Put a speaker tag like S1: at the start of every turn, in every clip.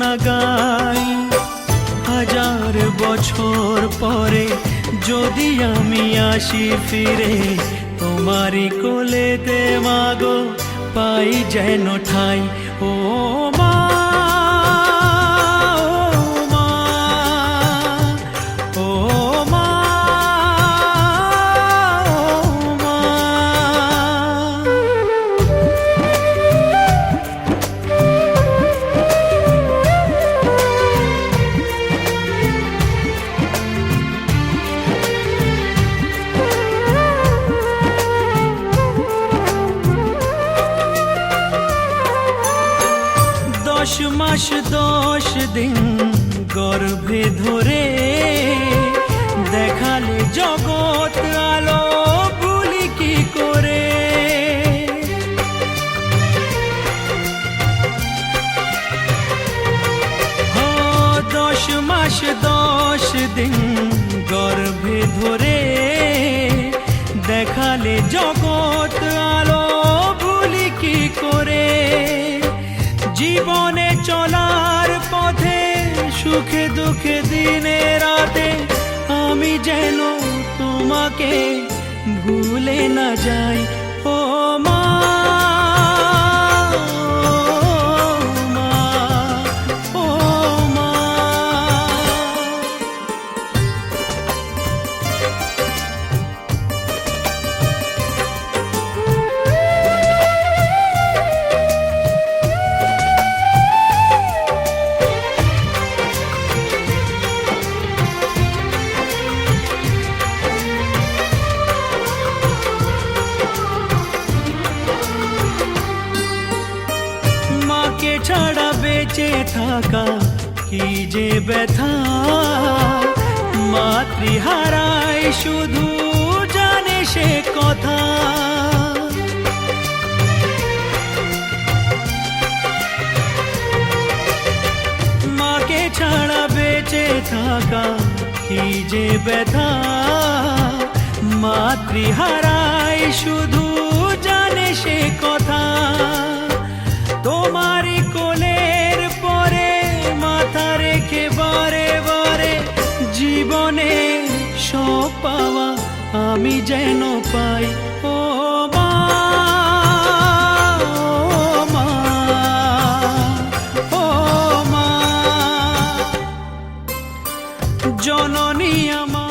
S1: না গাই। হাজার বছর পরে যদি আমি আসি ফিরে, তোমারই কোলেতে মাগো পাই যেন ঠাই। ও মা, ও মা, ও মা। 10 মাস 10 দিন গর্ভে ধরে দেখালে জগৎ আলো ভুলি কি করে। 10 মাস 10 দিন গর্ভে ধরে দেখালে জগৎ আলো ভুলি কি করে। জীবনে চলার পথে সুখে দুঃখে দিনে রাতে আমি যেন তোমাকে ভুলে না যাই। ও মা, ও মা। মাকে ছাড়া বেঁচে থাকা কি যে ব্যথা, মাতৃহারায় শুধু জানে সে কথা। মাকে ছাড়া বেঁচে থাকা কি যে ব্যথা, মাতৃহারায় শুধু জানে সে কথা। তোমারই কোলের পরে মাথা রেখে বারে বারে জীবনে সব পাওয়া আমি যেন পাই। ও মা, ও মা, ও মা। জননী আমার।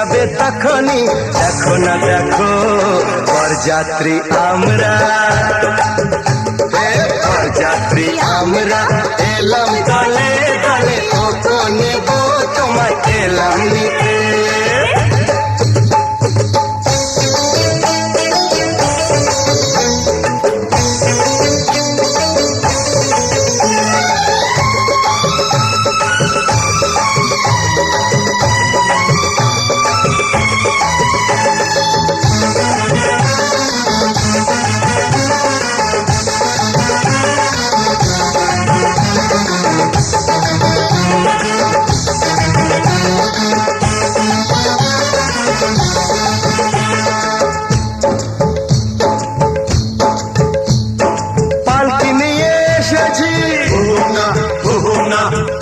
S2: যাবে তখনই, দেখো না দেখো বরযাত্রী আমরা, বরযাত্রী আমরা এলাম দলে দলে, ও নেব তোমায় এলাম নিতে।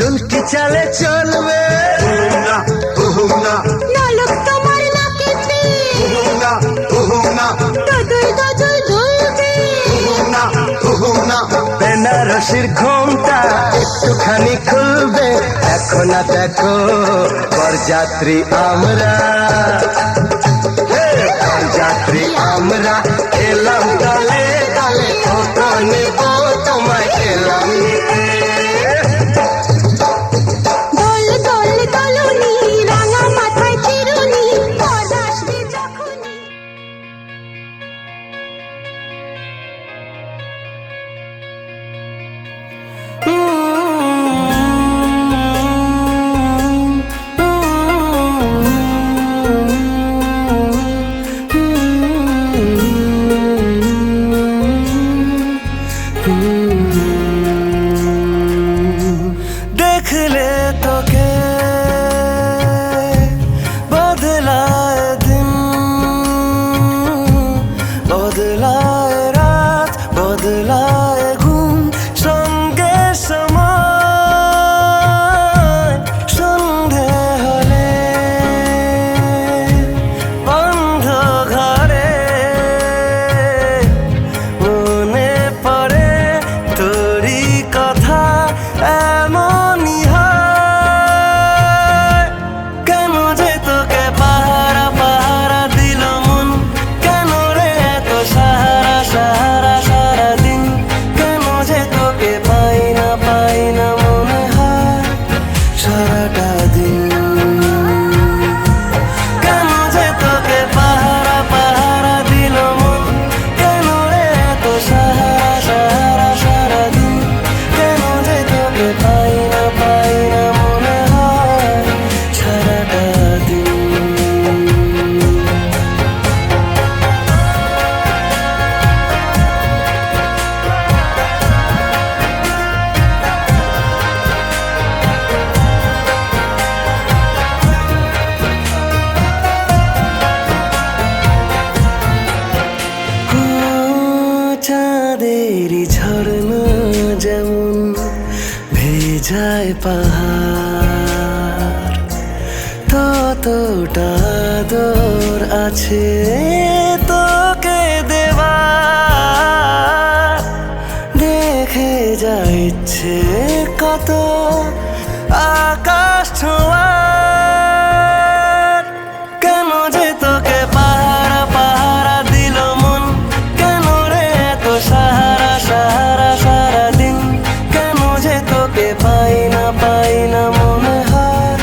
S2: দুলকি চালে চলবে
S3: নালক তোমার নাকেতে দদুই দদুই দুলবে
S2: বেনারসির ঘোমটা একটুখানি খুলবে, দেখো না দেখো বরযাত্রী আমরা, বরযাত্রী আমরা এলাম দলে দলে, ও নেব তোমায় এলাম নিতে।
S3: দল দল দলনি রাঙা মাথায় চিরুনি, পর আসবে যখনই।
S1: দেখলে তোকে বদলায় দিন, বদলায় রাত, বদলায় ঘুম, সঙ্গে সময় সন্ধে হলে বন্ধ ঘরে মনে পড়ে তোরই কথা, এমনই হয়। কেন যে তোকে পাহারা পাহারা দিল মন, কেন রে এত সাহারা সাহারা সারাদিন, কেন যে তোকে পাই না মনে হয় সারাটা দিন। কেন যে তোকে পাহারা পাহারা দিল মন, কেন রে এত সাহারা সাহারা সারাদিন, কেন যে তোকে পাই না মনে হয় সারাটা দিন। চাঁদেরই ঝর্ণা যেমন ভেজায় পাহাড়, ততটা আদর আছে তোকে দেওয়ার। দেখে যা ইচ্ছে কত আকাশ ছোঁয়ার, কেন যে তোকে পাহারা পাহারা দিল মন, কেন রে এত সাহারা সাহারা সারাদিন, কেন যে তোকে পাই না মনে হয়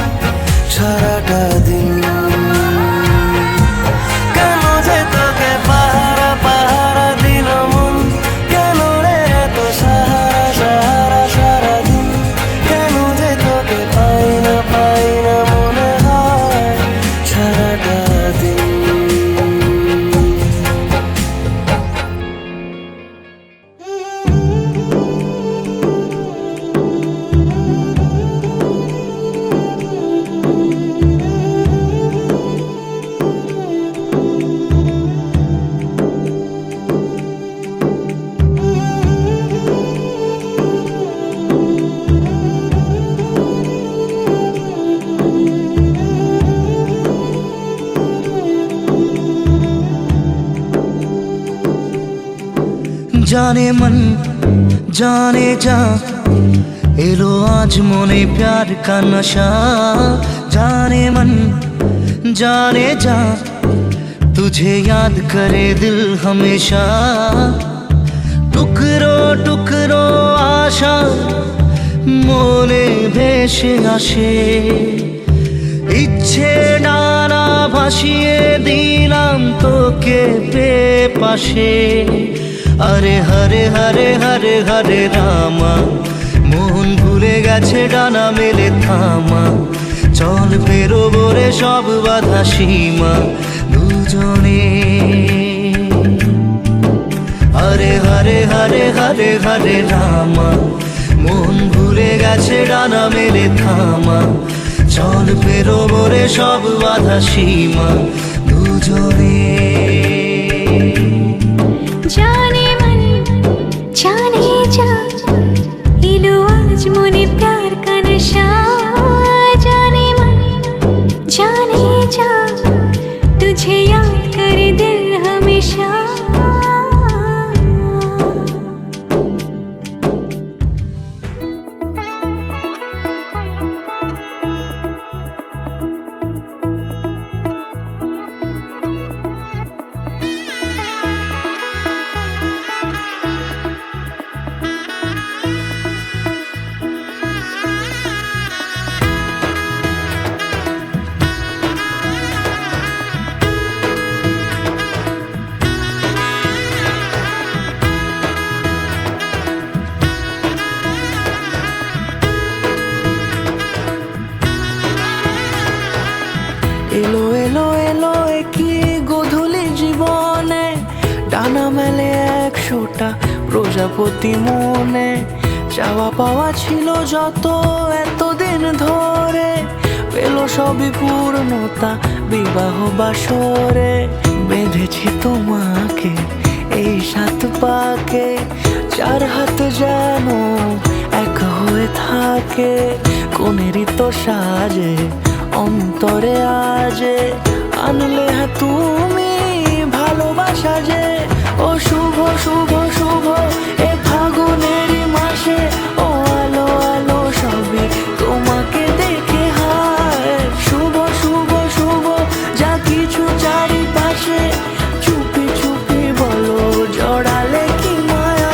S1: সারাটা দিন। কেন যে তোকে পাহারা পাহারা দিল মন, কেন রে এত সাহারা সাহারা সারাদিন, কেন যে তোকে পাই না মনে হয় সারাটা দিন।
S4: जाने मन जाने जा, एलो आज मोने प्यार का नशा। जाने मन जाने जा तुझे याद करे दिल हमेशा टुकरो टुकरो आशा মনে ভেসে আসে ইচ্ছে ডানা ভাসিয়ে দিলাম তোকে পেয়ে পাশে আরে হরে হরে হরে হরে রামা মন ভুলে গেছে ডানা মেলে থামা চল বেরোবো রে সব বাধা সীমা দুজনে হরে হরে হরে হরে হরে রামা মন ভুলে গেছে ডানা মেলে থামা চল বেরোবো রে সব বাধা সীমা দুজনে
S3: जाने मन जाने जा इलो आज मोने प्यार का नशा जाने मन जाने जा तुझे याद करे दिल हमेशा
S1: এলো এলো এলো কি গধূলি জীবনে ডানা মেলে 100টা প্রজাপতি মনে চাওয়া পাওয়া ছিল যত এতদিন ধরে পেল সবই পূর্ণতা বিবাহ বাসরে বেঁধেছি তোমাকে এই 7 পাকে 4 হাত যেন এক হয়ে থাকে কোনেরই তো সাজে অন্তরে আজে আনলে হ্যাঁ তুমি ভালোবাসা যে ও শুভ শুভ শুভ এ ফাগুনেরই মাসে ও আলো আলো সবই তোমাকে দেখে হায় শুভ শুভ শুভ যা কিছু চারিপাশে চুপি চুপি বলো জড়ালে কি মায়া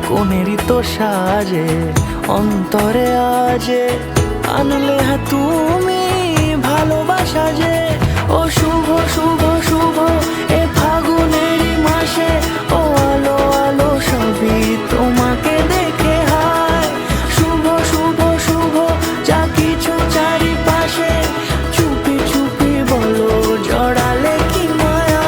S1: কোনেরই তো সাজে অন্তরে আজে আনলে হ্যাঁ তুমি ভালোবাসা যে ও শুভ শুভ শুভ এ ফাগুনেরই মাসে ও আলো আলো সবই তোমাকে দেখে হায় শুভ শুভ শুভ যা কিছু চারিপাশে চুপি চুপি বলো জড়ালে কি মায়া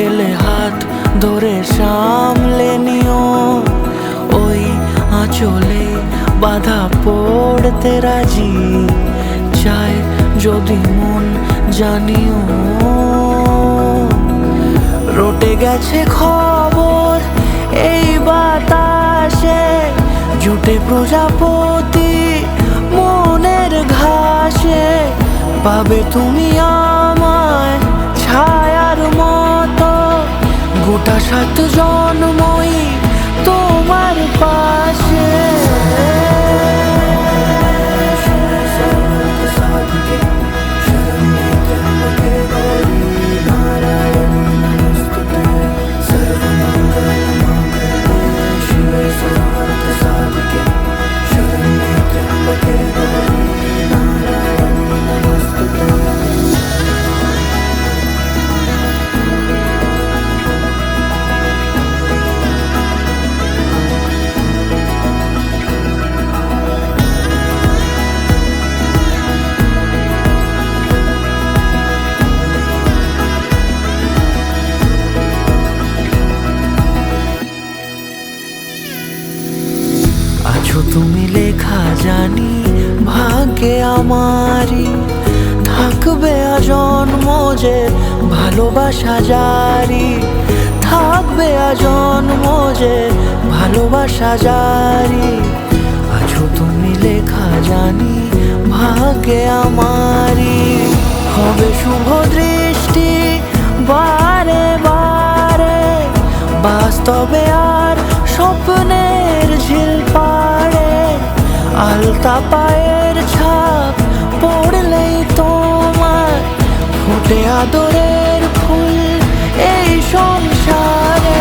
S1: এলে হাত ধরে সামলে নিও, ওই আঁচলে বাধা পড়তে রাজি, চাই যদি মন জানিও। রটে গেছে খবর এই বাতাসে, জুটে প্রজাপতি মনের ঘাসে, পাবে তুমি আমায় ছায়ার মতো, গোটা 7 জন্মই তোমার পাশে। আছো তুমি লেখা জানি ভাগ্যে আমারই, থাকবে আজন্ম যে ভালোবাসা জারি, থাকবে আজন্ম যে ভালোবাসা জারি। আছো তুমি লেখা জানি ভাগ্যে আমারই, হবে শুভ দৃষ্টি বারে বারে, বাস্তবে আর স্বপ্নের ঝিল পাড়ে, আলতা পায়ের ছাপ পড়লেই তোমার ফুটে আদরের ফুল এই সংসারে।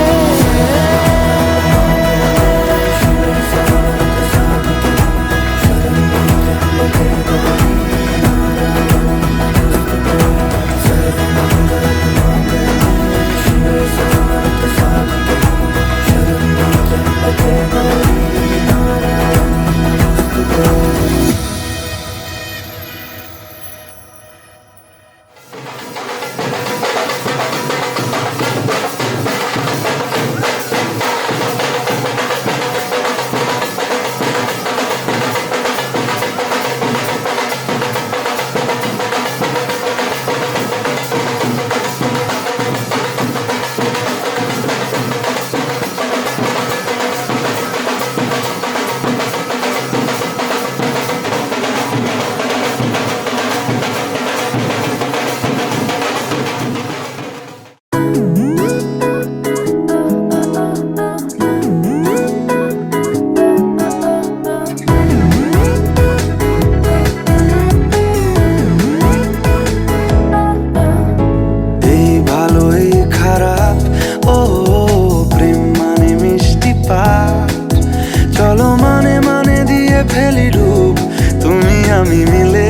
S2: আমি মিলে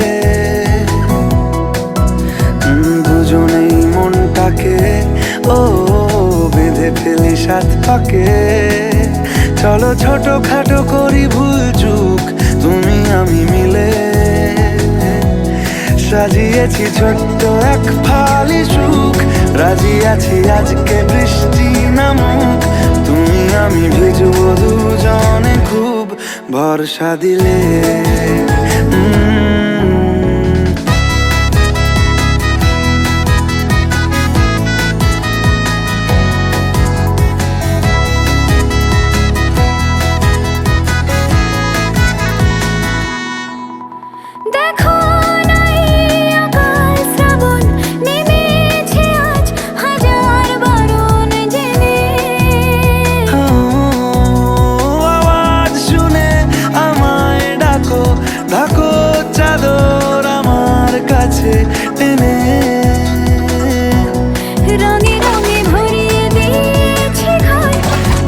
S2: দুজনেই মনটাকে বেঁধে ফেলি 7 পাকে। চলো ছোট খাটো করি ভুল চুক তুমি আমি মিলে, সাজিয়েছি ছোট্ট এক ফালি সুখ, রাজি আছি আজকে বৃষ্টি নামুক, তুমি আমি ভিজবো দুজনে খুব ভরসা দিলে।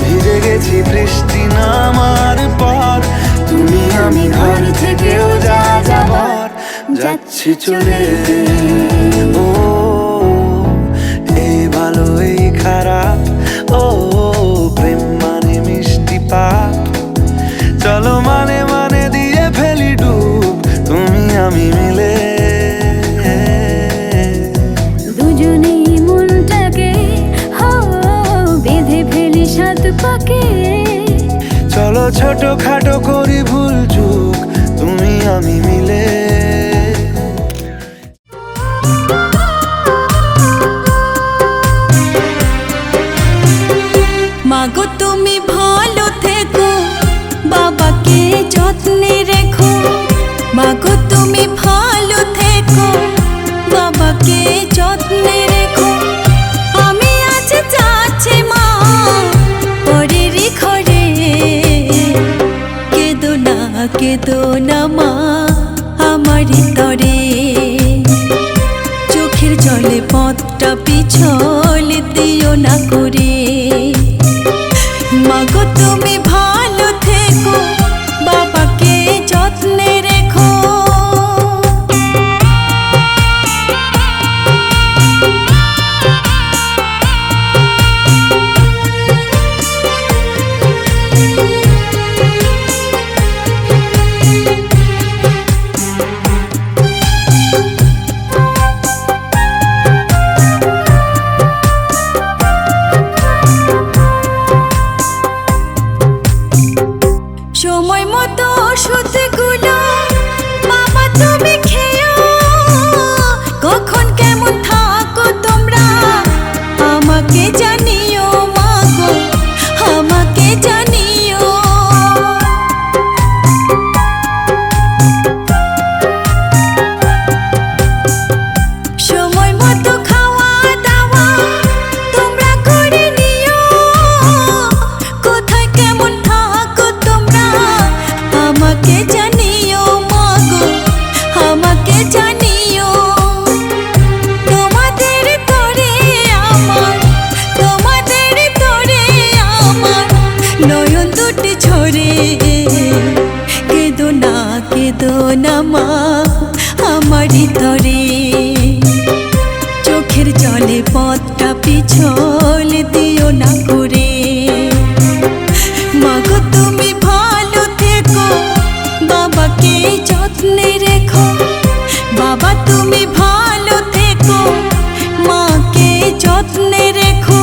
S2: ভিজে গেছি বৃষ্টি নামার পর, তুমি আমি ঘর থেকেও যা যাবার যাচ্ছি চলে। ও এই ভালো এই খারাপ, ও প্রেম মানে মিষ্টি পাপ, চলো মানে মানে দিয়ে ফেলি ডুব তুমি আমি মিলে।
S3: দুজনেই মনটাকে ফাঁকে।
S2: চলো ছোট খাটো করি ভুল চুক তুমি আমি মিলে।
S3: মাগো তুমি ভালো থেকো, বাবাকে যত্নে রেখো। মাগো তুমি ভালো থেকো, বাবাকে যত্নে রেখো। আমি আজ যাচ্ছি মা পরের ঘরে, কেঁদো না মা আমার তরে। চোখের জলে পথটা পিছল দিও না করে। মাগো তুমি ভালো থেকো, বাবাকে যত্নে রেখো। সময় মতো ওষুধগুলো বাবা তুমি খেও। কখন কেমন থাকো তোমরা আমাকে জানিও মাগো, আমাকে জানিও। সময় মতো খাওয়া দাওয়া তোমরা করে নিও। কোথায় কেমন থাকো তোমরা আমাকে জানিও মাগো, আমাকে জানিও। তোমাদের তরে আমার, তোমাদের তরে আমার নয়ন দুটি ঝরে। কেঁদো না মা আমারই তরে। চোখের জলে পথটা পিছল দিও না করে। মাগো তুমি ভালো থেকো, বাবাকে যত্নে রেখো। বাবা তুমি ভালো থেকো, মাকে যত্নে রেখো।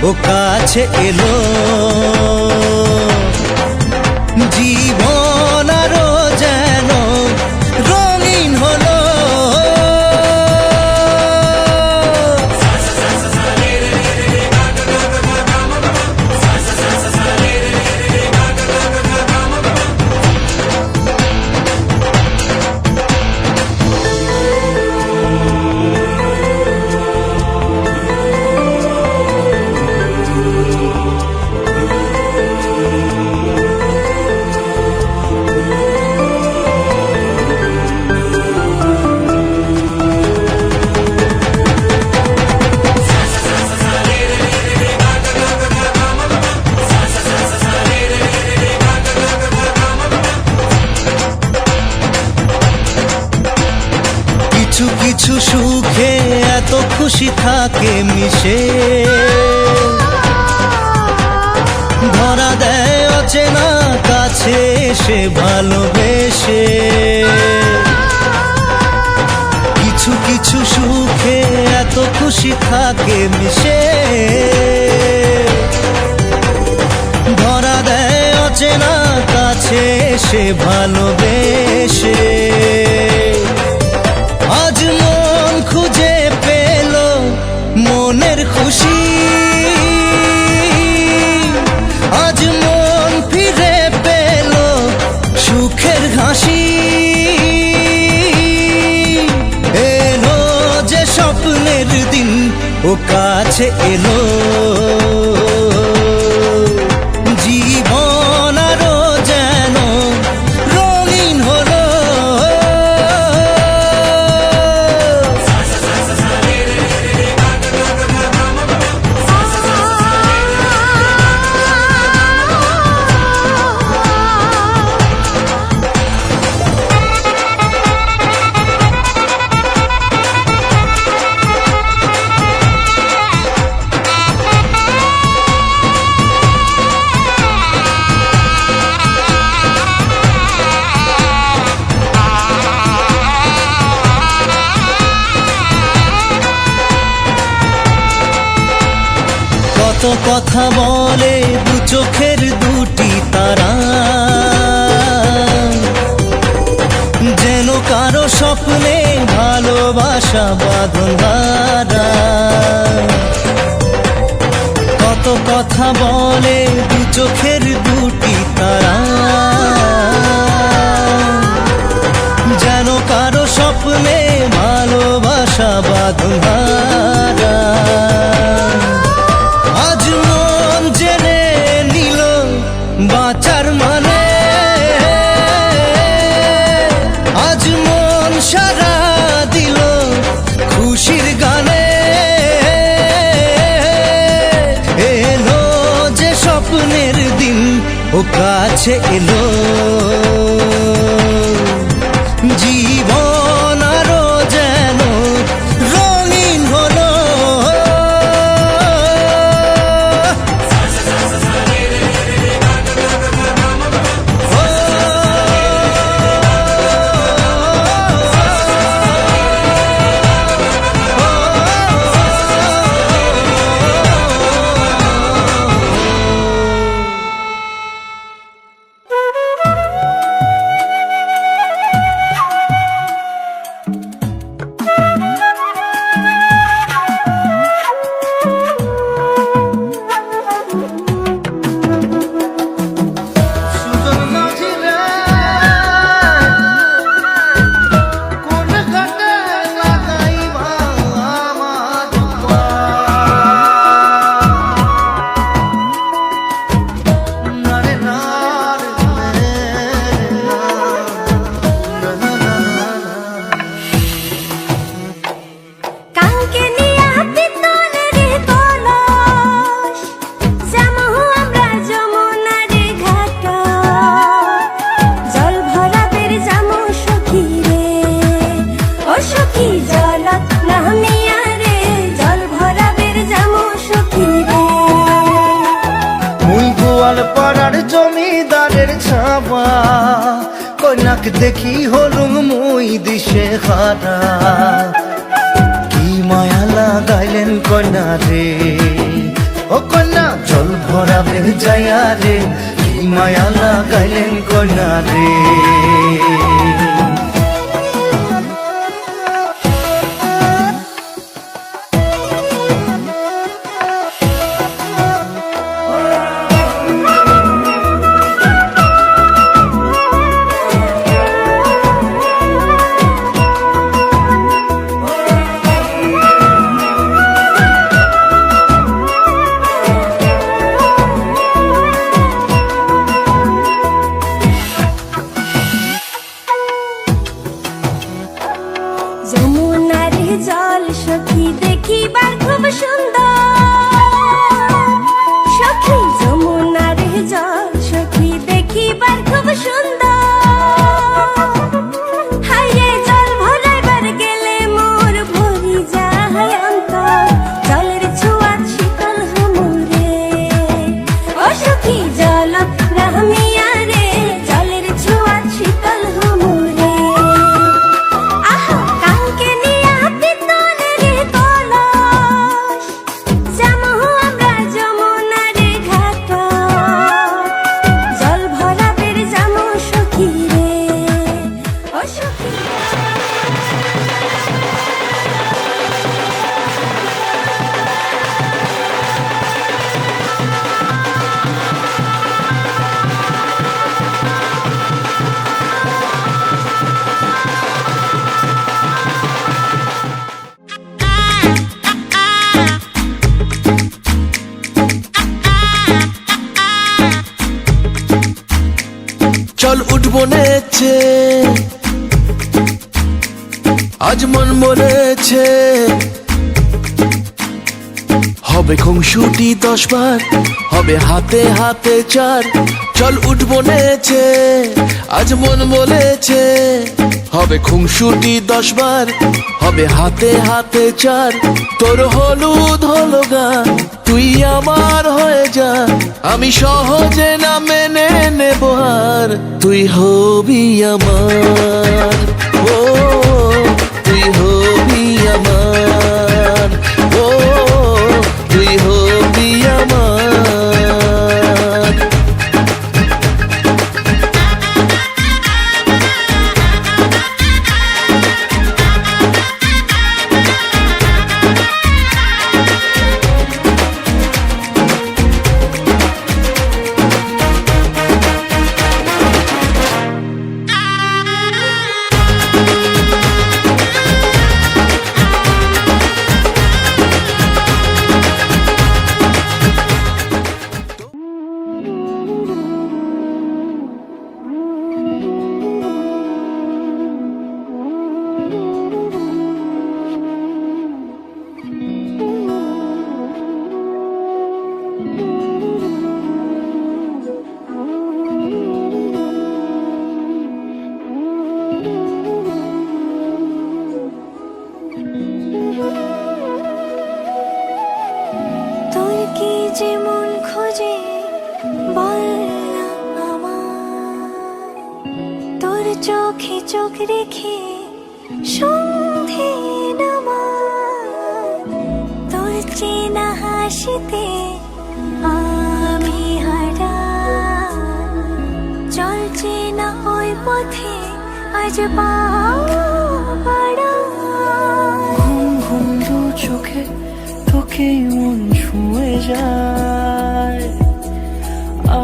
S4: ও কাছে এলো জীবন আরো যেন রঙিন হলো। কিছু কিছু সুখে এত খুশি থাকে মিশে, ধরা দেয় অচেনা কাছে এসে ভালোবেসে। কিছু কিছু সুখে এত খুশি থাকে মিশে, ধরা দেয় সে ভালোবেসে। আজ মন খুঁজে পেল মনের খুশি, আজ মন ফিরে পেল সুখের হাসি। এলো যে স্বপ্নের দিন ও কাছে এলো, জীবন আরো যেন রঙিন হলো। কত কথা বলে দু চোখের দুটি তারা, যেন কারো স্বপ্নে ভালোবাসা বাঁধন হারা। কত কথা বলে দু চোখের দুটি তারা, যেন কারো স্বপ্নে ভালোবাসা বাঁধন হারা। আজ মন জেনে নিল বাঁচার মানে, আজ মন সারা দিল খুশির গানে। এলো যে স্বপ্নের দিন ও কাছে এলো, জীবন আরো যেন রঙিন হলো। পাড়ার জমিদারের ছাবা, কন্যাক দেখি হলুম মুই দিশে হারা। কি মায়া লাগাইলেন কন্যা রে, ও কন্যা জল ভরাবে যাইয়া রে। কি মায়া লাগাইলেন কন্যা রে।
S5: উঠবো নেচে, আজ মন বলেছে হবে খুনসুটি 10 বার, হবে হাতে হাতে 4। চল উঠবো নেচে, আজ মন বলেছে হবে খুনসুটি 10 বার, হবে হাতে হাতে 4। তোর হলুদ হলো গান, তুই আমার হয়ে যা, আমি সহজে না মেনে নেব আর। তুই হবি আমার, ও তুই হবি আমার, ও তুই হবি আমার।
S6: তোর কি যে মন খোঁজে বল না আমার, তোর চোখে চোখ রেখে সন্ধে নামার, তোর চেনা হাসিতে আমি হারা, চল চেনা ওই পথে আজ পাড়া।
S1: ঘুম ঘুম দু চোখে তোকে মন ছুঁয়ে যায়,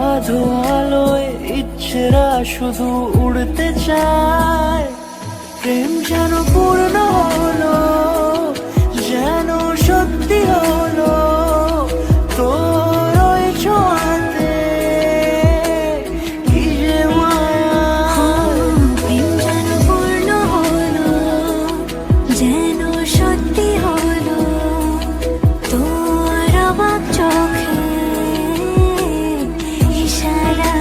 S1: আধো আলোয় ইচ্ছেরা শুধু উড়তে চায়। প্রেম যেন পূর্ণ হলো, যেন সত্যি হলো, তোর ওই ছোঁয়াতে কি যে মায়া।
S6: প্রেম যেন পূর্ণ হলো, যেন সত্যি হলো, তোর অবাক চোখে ইশারা।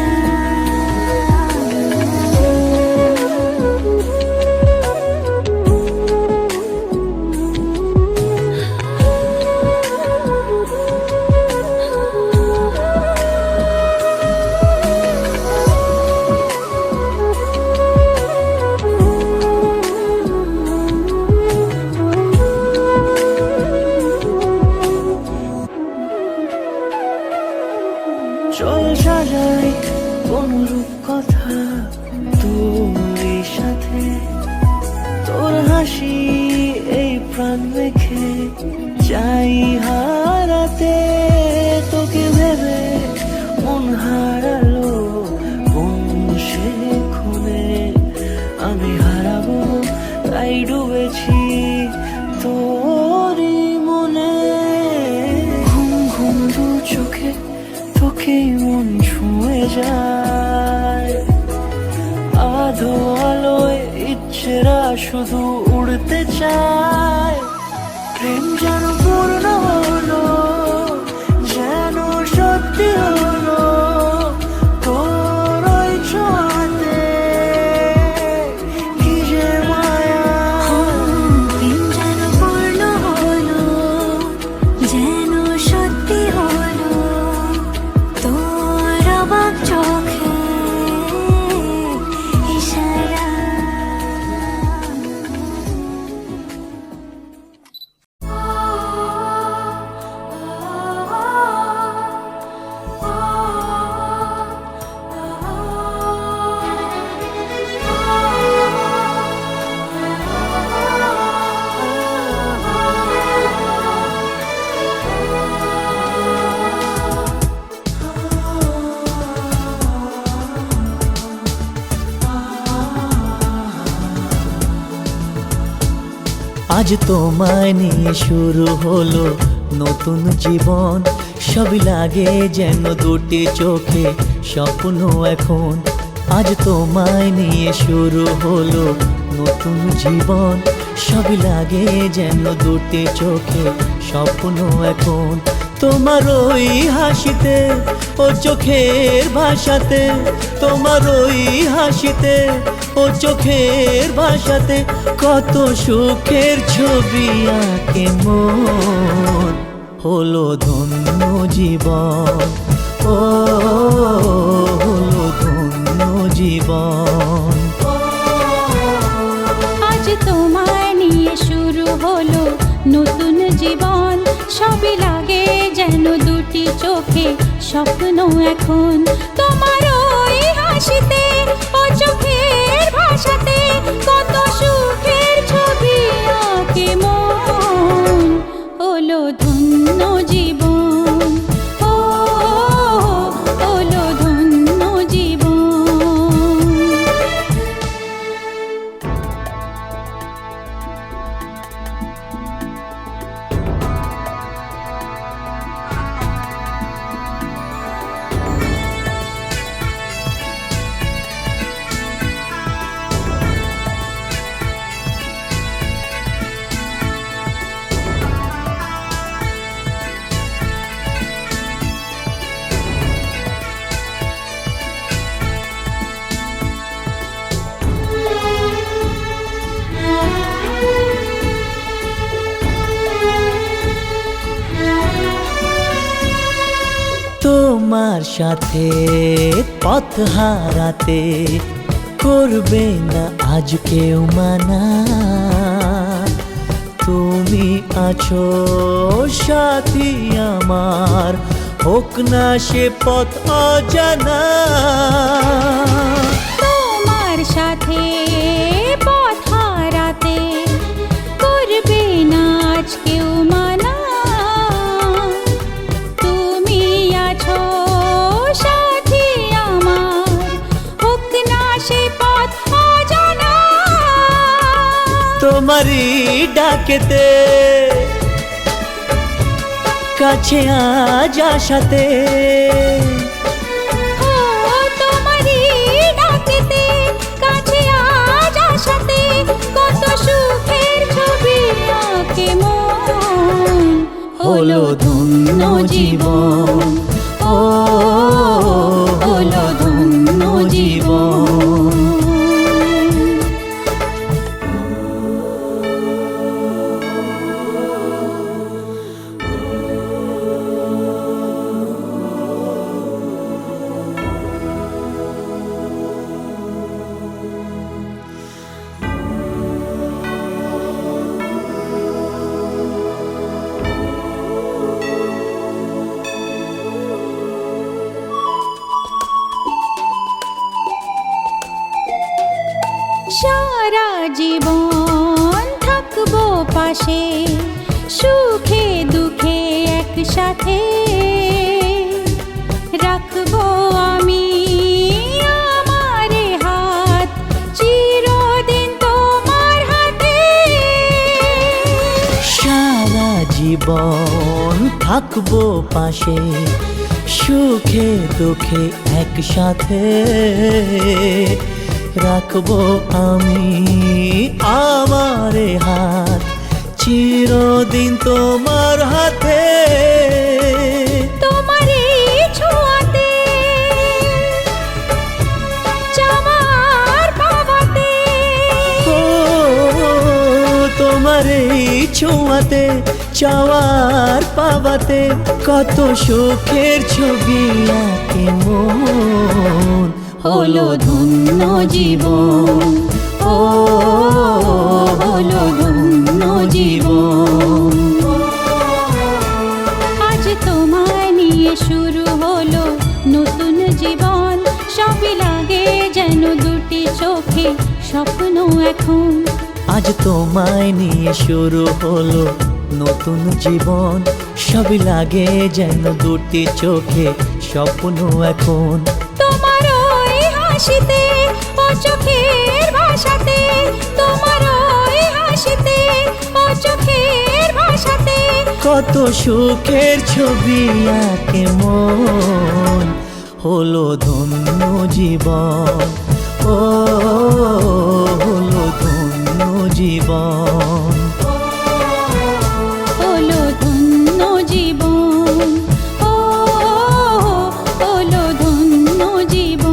S1: চল সাজাই কোন রূপ কথা তোর সাথে, তোর হাসি এই প্রাণ রেখে চাই হারাতে। তোকে ভেবে মন হারালো কোন সে খুনে, আমি হারাবো তাই ডুবেছি তোরই মনে। ঘুম ঘুম দু চোখে তোকে মন ছুঁয়ে যায়, আধো আলোয় ইচ্ছেরা শুধু উড়তে চায়। প্রেম যেন পূর্ণ হলো, যেন সত্যি হলো, তোর ওই ছোঁয়াতে কি যে মায়া।
S6: প্রেম যেন পূর্ণ হলো, যেন সত্যি হলো, তোর অবাক চোখে ইশারা।
S4: আজ তোমায় নিয়ে শুরু হলো নতুন জীবন, সবই লাগে যেন দুটি চোখে স্বপ্ন এখন। আজ তোমায় নিয়ে শুরু হলো নতুন জীবন, সবই লাগে যেন দুটি চোখে স্বপ্ন এখন। তোমার ওই হাসিতে ও চোখের ভাষাতে, তোমার ওই হাসিতে ও চোখের ভাষাতে কত সুখের ছবি আঁকে মন। হলো ধন্য জীবন, ও হলো ধন্য জীবন।
S3: আজ তোমায় নিয়ে শুরু হলো নতুন জীবন, সবই লাগে যেন দুটি চোখে স্বপ্ন এখন। তোমার ওই হাসিতে ও চোখের ভাষাতে কত সুখের ছবি আঁকে মন। হলো ধন্য জীবন, ও হলো ধন্য জীবন।
S4: তোমার সাথে পথ হারাতে করবে না আজ কেউ মানা। তুমি আছো সাথী আমার, হোক না সে পথ অজানা।
S3: তোমার সাথে পথ হারাতে করবে না আজ কেউ মানা। তুমি আছো সাথী আমার, হোক না সে পথ অজানা।
S4: তোমারই ডাকেতে কাছে আজ আসাতে,
S3: ও তোমারই ডাকেতে কাছে আজ আসাতে কত সুখের ছবি আঁকে মন।
S4: হলো ধন্য জীবন, ও হলো ধন্য জীবন।
S3: সারা জীবন থাকবো পাশে, সুখে দুঃখে একসাথে রাখবো আমি আমার হাত চিরদিন তোমার হাতে।
S4: সারা জীবন থাকবো পাশে, সুখে দুঃখে একসাথে রাখবো আমি আমার হাত চিরদিন তোমার হাতে।
S3: তোমার এই ছোঁয়াতে চাওয়ার পাওয়াতে,
S4: ও তোমার এই ছোঁয়াতে চাওয়ার পাওয়াতে কত সুখের ছবি আঁকে মন। হলো ধন্য জীবন, ও হলো ধন্য জীবন।
S3: আজ তোমায় নিয়ে শুরু হলো নতুন জীবন, সবই লাগে যেন দুটি চোখে স্বপ্ন এখন।
S4: আজ তোমায় নিয়ে শুরু হলো নতুন জীবন, সবই লাগে যেন দুটি চোখে স্বপ্ন এখন।
S3: তোমার ওই হাসিতে ও চোখের ভাষাতে, তোমার ওই হাসিতে ও চোখের ভাষাতে
S4: কত সুখের ছবি আঁকে মন। হলো ধন্য জীবন, ও হলো ধন্য জীবন।
S3: হলো ধন্য জীবন, ও হলো ধন্য জীবন।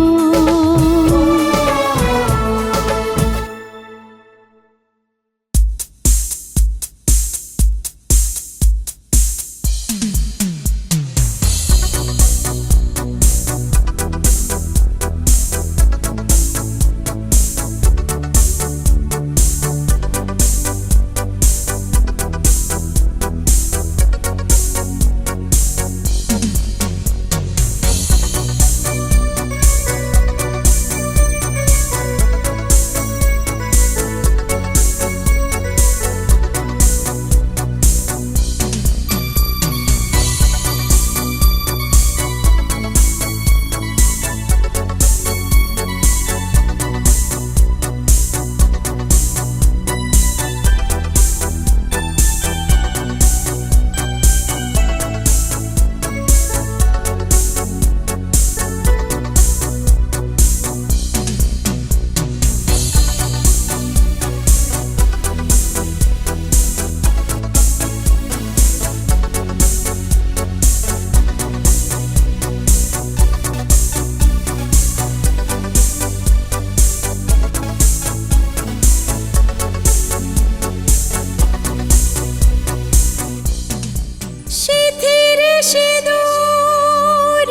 S3: সিঁথির সিঁদুর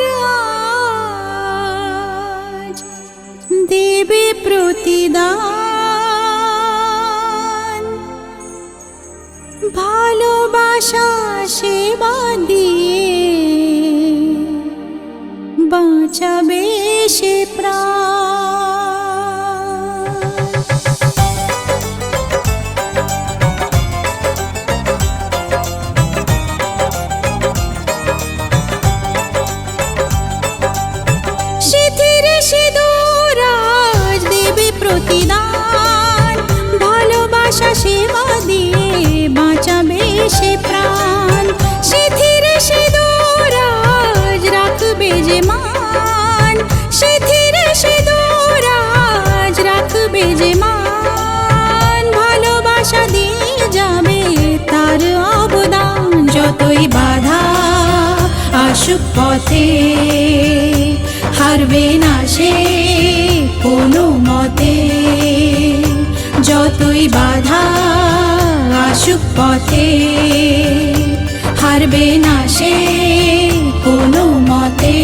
S3: আজ দেবে প্রতিদান, ভালোবাসা সেবা দিয়ে বাঁচাবে সে প্রাণ। সিঁথির সিঁদুর আজ দেবে প্রতিদান, ভালোবাসা সেবা দিয়ে বাঁচাবে সে প্রাণ। সিঁথির সিঁদুর আজ রাখবে যে মান, সিঁথির সিঁদুর আজ রাখবে যে মান, ভালোবাসা দিয়ে যাবে তার অবদান। যতই বাধা আসুক পথে হারবে না সে কোনো মতে, যতই বাধা আসুক পথে হারবে না সে কোনো মতে।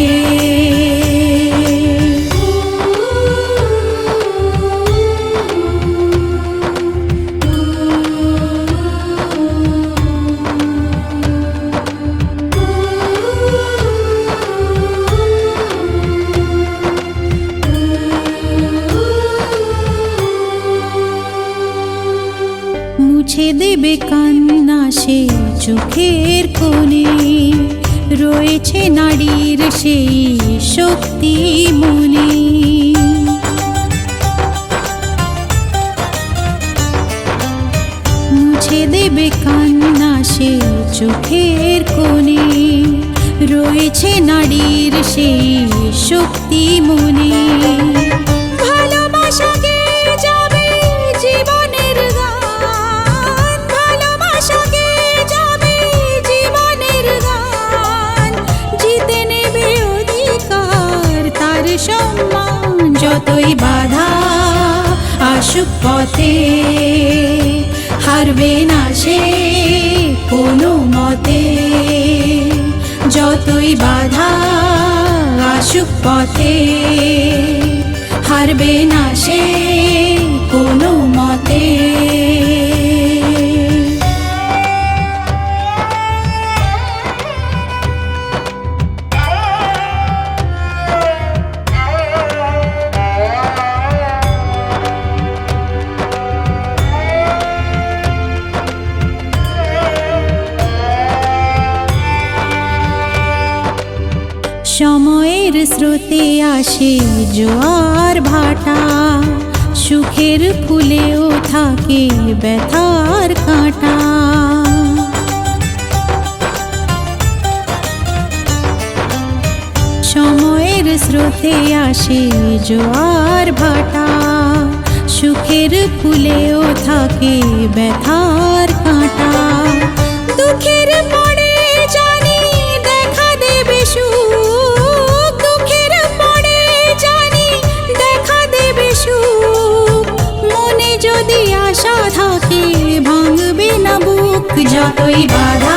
S3: মুছে দেবে কান্না সে চোখের কোণে, রয়েছে নারীর সেই শক্তি মনে। মুছে দেবে কান্না সে চোখের কোণে, রয়েছে নারীর সেই শক্তি মনে। ভালোবাসা গেয়ে যাবে জীবনের গান, ভালোবাসা গেয়ে যাবে জীবনের গান, জিতে নেবে অধিকার তার সম্মান। যতই বাধা আসুক পথে হারবে না সে কোনো মতে, যতই বাধা আসুক পথে হারবে না সে কোনো মতে। সময়ের স্রোতে আসে জোয়ার ভাটা, সুখের ফুলেও থাকে ব্যথার কাঁটা। সময়ের প্রেমের স্রোতে আসে জোয়ার ভাটা, সুখের ফুলেও থাকে ব্যথার কাঁটা। দুঃখের পরে জানি দেখা দেবে সুখ, দুঃখের পরে জানি দেখা দেবে সুখ। মনে যদি আশা থাকে ভাঙবে না বুক, যতই বাধা